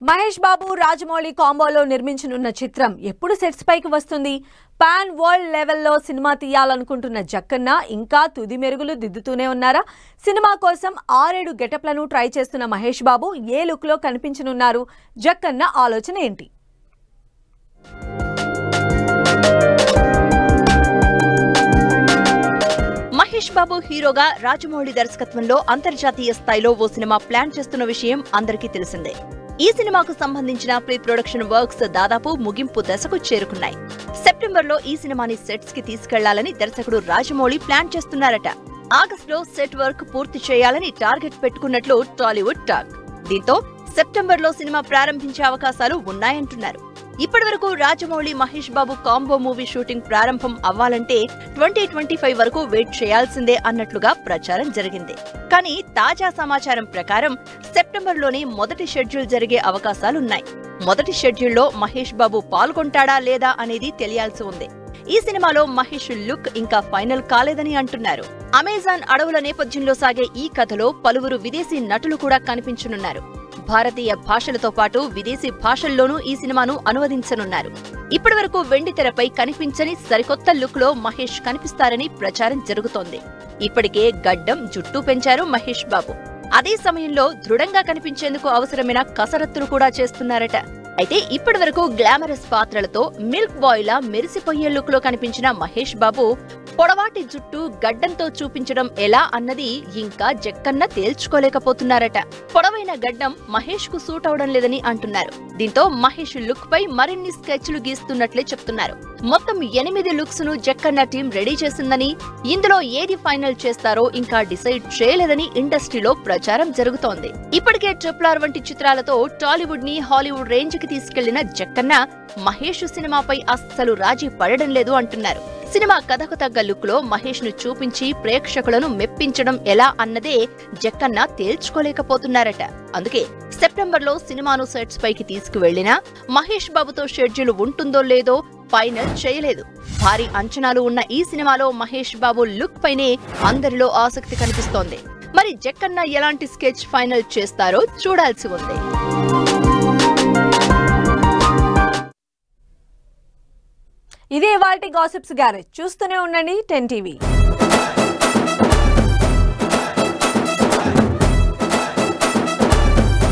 మహేష్ బాబు రాజమౌళి కాంబోలో నిర్మించనున్న చిత్రం ఎప్పుడు సెట్స్ పైకి వస్తుంది? పాన్ వరల్డ్ లెవెల్లో సినిమా తీయాలనుకుంటున్న జక్కన్న ఇంకా తుది మెరుగులు దిద్దుతూనే ఉన్నారా? సినిమా కోసం 6-7 గెటప్లను ట్రై చేస్తున్న మహేష్ బాబు ఏ లుక్ లో కనిపించనున్నారు? జక్కన్న ఆలోచన ఏంటి? మహేష్ బాబు హీరోగా రాజమౌళి దర్శకత్వంలో అంతర్జాతీయ స్థాయిలో ఓ సినిమా ప్లాన్ చేస్తున్న విషయం అందరికీ తెలిసిందే. ఈ సినిమాకు సంబంధించిన ప్రీ ప్రొడక్షన్ వర్క్స్ దాదాపు ముగింపు దశకు చేరుకున్నాయి. సెప్టెంబర్లో ఈ సినిమాని సెట్స్ కి తీసుకెళ్లాలని దర్శకుడు రాజమౌళి ప్లాన్ చేస్తున్నారట. ఆగస్టులో సెట్ వర్క్ పూర్తి చేయాలని టార్గెట్ పెట్టుకున్నట్లు టాలీవుడ్ టాక్. దీంతో సెప్టెంబర్లో సినిమా ప్రారంభించే అవకాశాలు ఉన్నాయంటున్నారు. ఇప్పటివరకు Rajamouli Mahesh Babu combo movie shooting ప్రారంభం అవ్వాలంటే 2025 వరకు వెయిట్ చేయాల్సిందే అన్నట్లుగా ప్రచారం జరిగింది. కానీ తాజా సమాచారం ప్రకారం సెప్టెంబర్లోనే మొదటి షెడ్యూల్ జరిగే అవకాశాలున్నాయి. మొదటి షెడ్యూల్లో మహేష్ బాబు పాల్గొంటాడా లేదా అనేది తెలియాల్సి ఉంది. ఈ సినిమాలో మహేష్ లుక్ ఇంకా ఫైనల్ కాలేదని అంటున్నారు. అమెజాన్ అడవుల నేపథ్యంలో సాగే ఈ కథలో పలువురు విదేశీ నటులు కూడా కనిపించనున్నారు. భారతీయ భాషలతో పాటు విదేశీ భాషల్లోనూ ఈ సినిమాను అనువదించనున్నారు. ఇప్పటివరకు వెండితెరపై కనిపించని సరికొత్త లుక్ లో మహేష్ కనిపిస్తారని ప్రచారం జరుగుతోంది. ఇప్పటికే గడ్డం, జుట్టు పెంచారు మహేష్ బాబు. అదే సమయంలో దృఢంగా కనిపించేందుకు అవసరమైన కసరత్తులు కూడా చేస్తున్నారట. అయితే ఇప్పటివరకు గ్లామరస్ పాత్రలతో మిల్క్ బాయ్ లా మెరిసిపోయే లుక్ లో కనిపించిన మహేష్ బాబు పొడవాటి జుట్టు గడ్డంతో చూపించడం ఎలా అన్నది ఇంకా జక్కన్న తేల్చుకోలేకపోతున్నారట. పొడవైన గడ్డం మహేష్ కు సూట్ అవడం లేదని అంటున్నారు. దీంతో మహేష్ లుక్ పై మరిన్ని స్కెచ్లు గీస్తున్నట్లే చెప్తున్నారు. మొత్తం 8 లుక్స్ ను జక్కన్న టీం రెడీ చేసిందని, ఇందులో ఏది ఫైనల్ చేస్తారో ఇంకా డిసైడ్ చేయలేదని ఇండస్ట్రీలో ప్రచారం జరుగుతోంది. ఇప్పటికే RRR వంటి చిత్రాలతో టాలీవుడ్ ని హాలీవుడ్ రేంజ్ కి తీసుకెళ్లిన జక్కన్న మహేష్ సినిమాపై అస్సలు రాజీ పడడం లేదు అంటున్నారు. సినిమా కథకు తగ్గ లుక్ లో మహేష్ ను చూపించి ప్రేక్షకులను మెప్పించడం ఎలా అన్నదే జక్కన్న తేల్చుకోలేకపోతున్నారట. అందుకే సెప్టెంబర్లో సినిమాను సెట్స్ పైకి తీసుకువెళ్లినా మహేష్ బాబుతో షెడ్యూల్ ఉంటుందో లేదో ఫైనల్ చేయలేదు. భారీ అంచనాలు ఉన్న ఈ సినిమాలో మహేష్ బాబు లుక్ పైనే అందరిలో ఆసక్తి కనిపిస్తోంది. మరి జక్కన్న ఎలాంటి స్కెచ్ ఫైనల్ చేస్తారో చూడాల్సి ఉంది. ఇదే ఇవాల్టి గాసిప్స్ గ్యారేజ్. చూస్తూనే ఉండండి 10 TV.